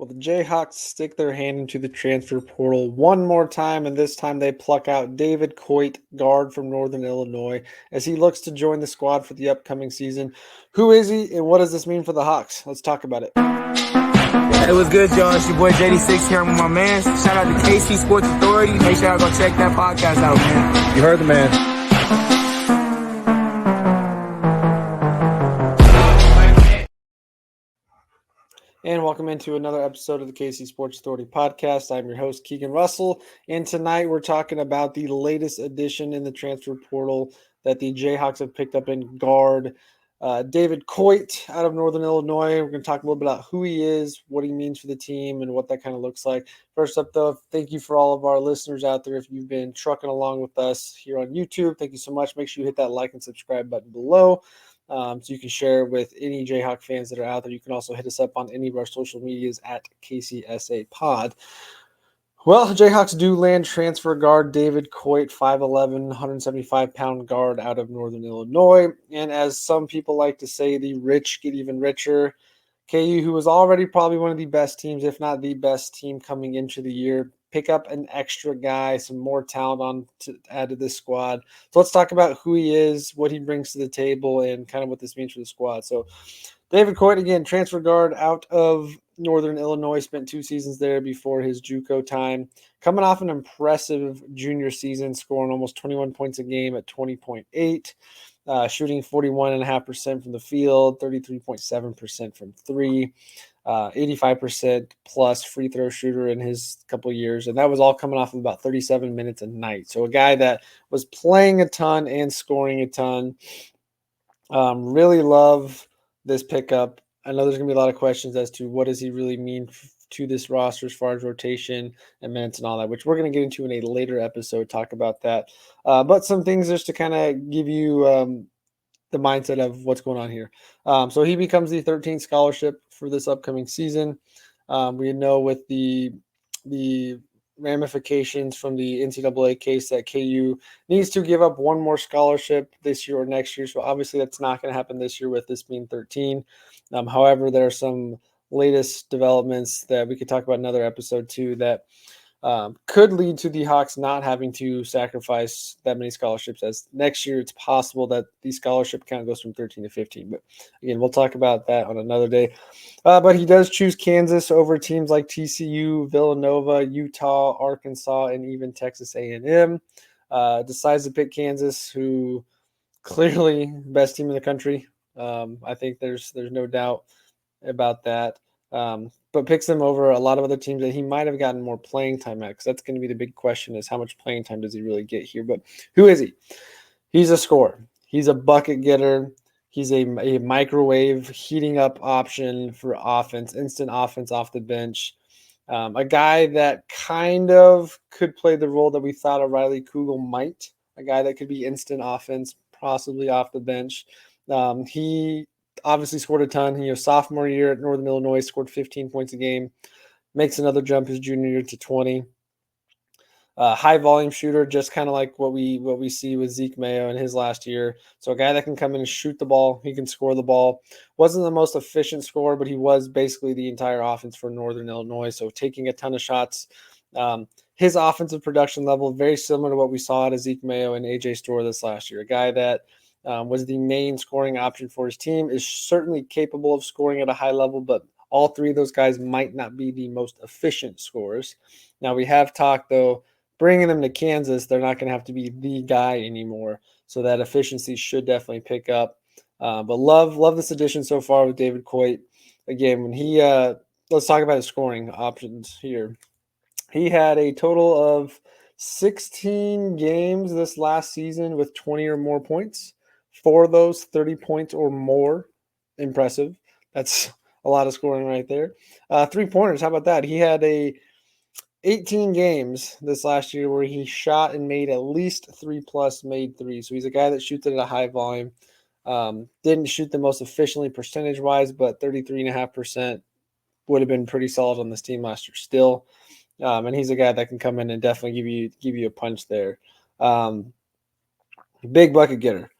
Well, the Jayhawks stick their hand into the transfer portal one more time, and this time they pluck out David Coit, guard from Northern Illinois, as he looks to join the squad for the upcoming season. Who is he, and what does this mean for the Hawks? Let's talk about it. Hey, what's good, y'all? It's your boy JD6 here. I'm with my man. Shout out to KC Sports Authority. Make sure y'all go check that podcast out, man. You heard the man. And welcome into another episode of the KC Sports Authority podcast. I'm your host, Keegan Russell, and tonight we're talking about the latest addition in the transfer portal that the Jayhawks have picked up in guard David Coit out of Northern Illinois. We're going to talk a little bit about who he is, what he means for the team, and what that kind of looks like. First up, though, thank you for all of our listeners out there. If you've been trucking along with us here on YouTube, thank you so much. Make sure you hit that like and subscribe button below. So you can share with any Jayhawk fans that are out there. You can also hit us up on any of our social medias at KCSA Pod. Well, Jayhawks do land transfer guard David Coit, 5'11", 175-pound guard out of Northern Illinois. And as some people like to say, the rich get even richer. KU, who was already probably one of the best teams, if not the best team coming into the year, pick up an extra guy, some more talent on to add to this squad. So let's talk about who he is, what he brings to the table, and kind of what this means for the squad. So David Coit, again, transfer guard out of Northern Illinois, spent 2 seasons there before his JUCO time. Coming off an impressive junior season, scoring almost 21 points a game at 20.8. Shooting 41.5% from the field, 33.7% from three, 85% plus free throw shooter in his couple years. And that was all coming off of about 37 minutes a night. So a guy that was playing a ton and scoring a ton. Really love this pickup. I know there's going to be a lot of questions as to what does he really mean to this roster as far as rotation and minutes and all that, which we're going to get into in a later episode, talk about that. But some things just to kind of give you the mindset of what's going on here. So he becomes the 13th scholarship for this upcoming season. We know with the ramifications from the NCAA case that KU needs to give up one more scholarship this year or next year. So obviously that's not going to happen this year with this being 13. However, there are some latest developments that we could talk about in another episode too that could lead to the Hawks not having to sacrifice that many scholarships, as next year it's possible that the scholarship count goes from 13 to 15. But again, we'll talk about that on another day. But he does choose Kansas over teams like TCU, Villanova, Utah, Arkansas, and even Texas A&M. Decides to pick Kansas, who clearly best team in the country. I think there's no doubt about that. But picks them over a lot of other teams that he might have gotten more playing time at, because that's going to be the big question, is how much playing time does he really get here? But who is he? He's a scorer. He's a bucket getter. He's a microwave heating up option for offense, instant offense off the bench. A guy that kind of could play the role that we thought O'Reilly Kugel might, a guy that could be instant offense, possibly off the bench. He obviously scored a ton. Sophomore year at Northern Illinois, scored 15 points a game. Makes another jump his junior year to 20. High volume shooter, just kind of like what we see with Zeke Mayo in his last year. So a guy that can come in and shoot the ball. He can score the ball. Wasn't the most efficient scorer, but he was basically the entire offense for Northern Illinois. So taking a ton of shots. His offensive production level, very similar to what we saw out of Zeke Mayo and AJ Storr this last year. A guy that was the main scoring option for his team, is certainly capable of scoring at a high level, but all three of those guys might not be the most efficient scorers. Now, we have talked, though, bringing them to Kansas, they're not going to have to be the guy anymore, so that efficiency should definitely pick up. But love this addition so far with David Coit. Again, when he let's talk about his scoring options here. He had a total of 16 games this last season with 20 or more points. 4 of those, 30 points or more. Impressive. That's a lot of scoring right there. 3-pointers, how about that? He had 18 games this last year where he shot and made at least 3+ made 3. So he's a guy that shoots it at a high volume. Didn't shoot the most efficiently percentage-wise, but 33.5% would have been pretty solid on this team last year still. And he's a guy that can come in and definitely give you a punch there. Big bucket getter.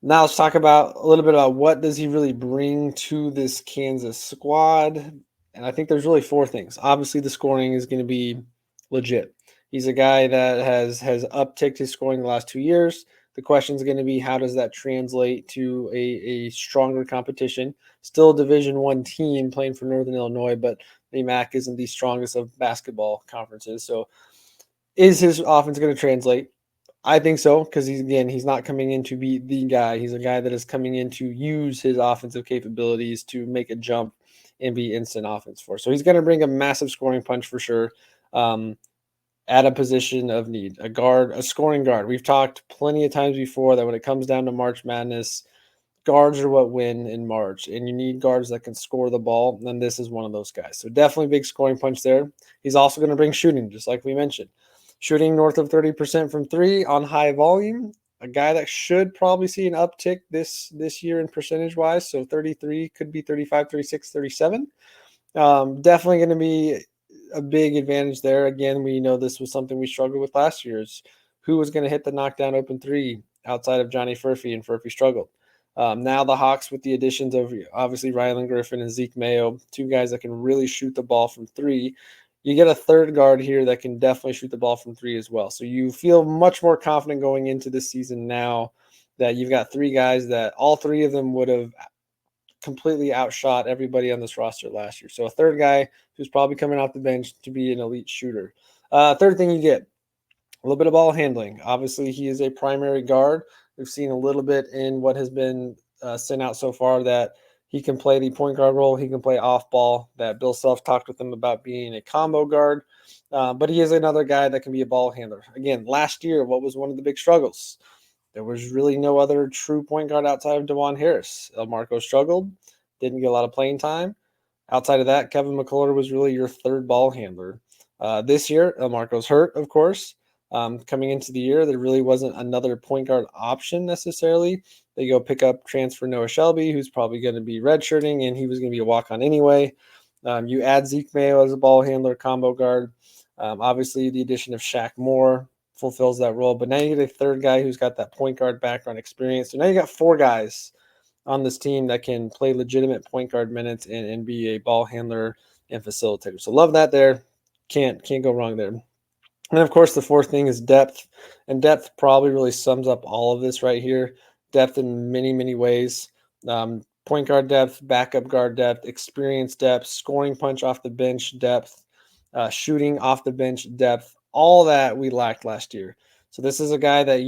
Now let's talk about a little bit about what does he really bring to this Kansas squad. And I think there's really four things. Obviously, the scoring is going to be legit. He's a guy that has upticked his scoring the last 2 years. The question is going to be, how does that translate to a stronger competition? Still a Division I team playing for Northern Illinois, but the MAC isn't the strongest of basketball conferences. So is his offense going to translate? I think so, because he's not coming in to be the guy. He's a guy that is coming in to use his offensive capabilities to make a jump and be instant offense for. So he's going to bring a massive scoring punch for sure. At a position of need, a guard, a scoring guard. We've talked plenty of times before that when it comes down to March Madness, guards are what win in March, and you need guards that can score the ball, and this is one of those guys. So definitely big scoring punch there. He's also going to bring shooting, just like we mentioned. Shooting north of 30% from three on high volume, a guy that should probably see an uptick this year in percentage-wise, so 33 could be 35, 36, 37. Definitely going to be a big advantage there. Again, we know this was something we struggled with last year, is who was going to hit the knockdown open three outside of Johnny Furphy, and Furphy struggled. Now the Hawks, with the additions of obviously Rylan Griffin and Zeke Mayo, two guys that can really shoot the ball from three, you get a third guard here that can definitely shoot the ball from three as well. So you feel much more confident going into this season now that you've got three guys that all three of them would have completely outshot everybody on this roster last year. So a third guy who's probably coming off the bench to be an elite shooter. Third thing you get, a little bit of ball handling. Obviously, he is a primary guard. We've seen a little bit in what has been sent out so far that he can play the point guard role. He can play off ball. That Bill Self talked with him about being a combo guard. But he is another guy that can be a ball handler. Again, last year, what was one of the big struggles? There was really no other true point guard outside of DeJuan Harris. Elmarco struggled, didn't get a lot of playing time. Outside of that, Kevin McCullough was really your third ball handler. This year, Elmarco's hurt, of course. Coming into the year, there really wasn't another point guard option necessarily. They go pick up transfer Noah Shelby, who's probably going to be redshirting, and he was going to be a walk-on anyway. You add Zeke Mayo as a ball handler, combo guard. Obviously, the addition of Shaq Moore fulfills that role. But now you get a third guy who's got that point guard background experience. So now you got four guys on this team that can play legitimate point guard minutes and be a ball handler and facilitator. So love that there. Can't go wrong there. And of course, the fourth thing is depth. And depth probably really sums up all of this right here. Depth in many, many ways. Point guard depth, backup guard depth, experience depth, scoring punch off the bench depth, shooting off the bench depth. All that we lacked last year. So this is a guy that,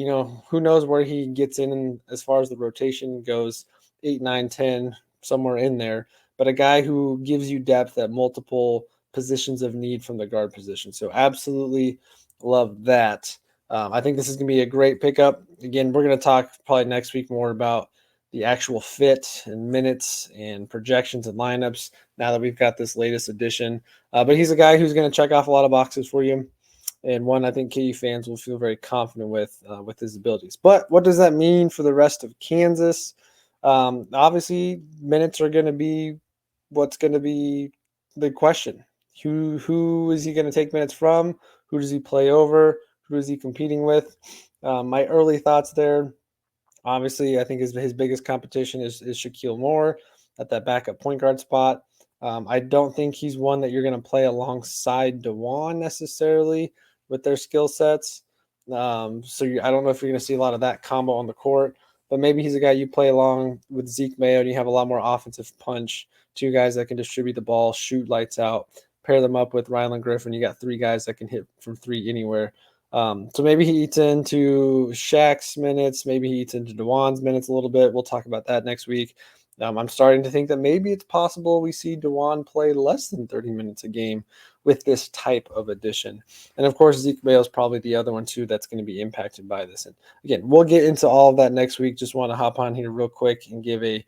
who knows where he gets in as far as the rotation goes, 8, 9, 10, somewhere in there. But a guy who gives you depth at multiple positions of need from the guard position. So absolutely love that. I think this is going to be a great pickup. Again, we're going to talk probably next week more about the actual fit and minutes and projections and lineups now that we've got this latest addition. But he's a guy who's going to check off a lot of boxes for you, and one I think KU fans will feel very confident with his abilities. But what does that mean for the rest of Kansas? Obviously, minutes are going to be what's going to be the question. Who is he going to take minutes from? Who does he play over? Who is he competing with? My early thoughts there, obviously, I think his biggest competition is Shaquille Moore at that backup point guard spot. I don't think he's one that you're going to play alongside DeJuan necessarily with their skill sets. I don't know if you're going to see a lot of that combo on the court, but maybe he's a guy you play along with Zeke Mayo and you have a lot more offensive punch. Two guys that can distribute the ball, shoot lights out, pair them up with Rylan Griffin. You got three guys that can hit from three anywhere. So maybe he eats into Shaq's minutes. Maybe he eats into DeJuan's minutes a little bit. We'll talk about that next week. I'm starting to think that maybe it's possible we see DeJuan play less than 30 minutes a game with this type of addition. And, of course, Zeke Mayo is probably the other one, too, that's going to be impacted by this. And, again, we'll get into all of that next week. Just want to hop on here real quick and give a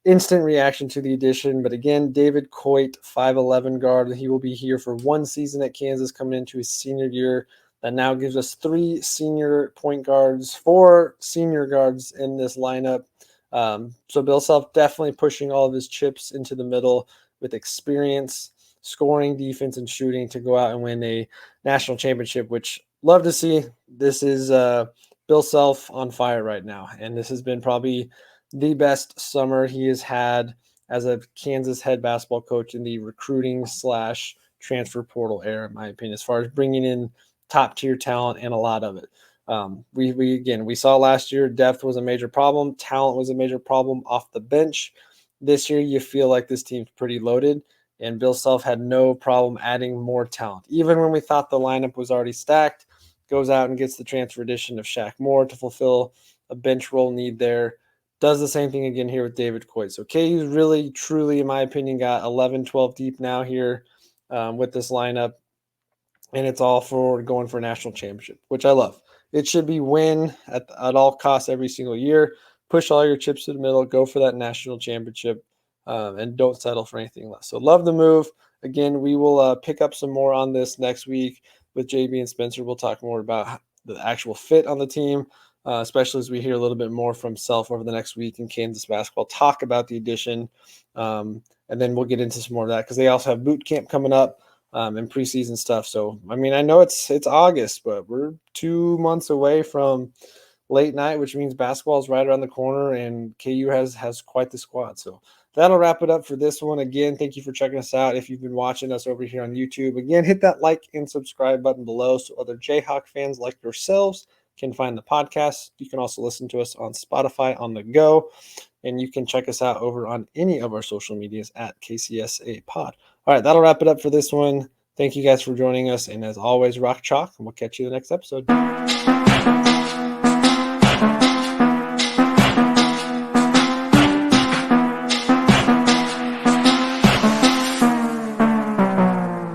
instant reaction to the addition. But, again, David Coit, 5'11 guard. He will be here for one season at Kansas coming into his senior year. That now gives us 3 senior point guards, 4 senior guards in this lineup. So Bill Self definitely pushing all of his chips into the middle with experience, scoring, defense, and shooting to go out and win a national championship, which love to see. This is Bill Self on fire right now, and this has been probably the best summer he has had as a Kansas head basketball coach in the recruiting / transfer portal era, in my opinion, as far as bringing in top tier talent and a lot of it. We saw last year depth was a major problem, talent was a major problem off the bench. This year, you feel like this team's pretty loaded, and Bill Self had no problem adding more talent. Even when we thought the lineup was already stacked, goes out and gets the transfer addition of Shaq Moore to fulfill a bench role need there. Does the same thing again here with David Coit. So KU's really, truly, in my opinion, got 11, 12 deep now here with this lineup, and it's all for going for a national championship, which I love. It should be win at all costs every single year. Push all your chips to the middle, go for that national championship, and don't settle for anything less. So love the move. Again, we will pick up some more on this next week with JB and Spencer. We'll talk more about the actual fit on the team, especially as we hear a little bit more from Self over the next week in Kansas basketball. Talk about the addition, and then we'll get into some more of that because they also have boot camp coming up and preseason stuff. So, I mean, I know it's August, but we're 2 months away from late night, which means basketball is right around the corner, and KU has quite the squad. So that'll wrap it up for this one. Again, thank you for checking us out. If you've been watching us over here on YouTube, again, hit that like and subscribe button below so other Jayhawk fans like yourselves can find the podcast. You can also listen to us on Spotify on the go, and you can check us out over on any of our social medias at KCSA Pod. All right, that'll wrap it up for this one. Thank you guys for joining us, and as always, rock chalk, and we'll catch you in the next episode.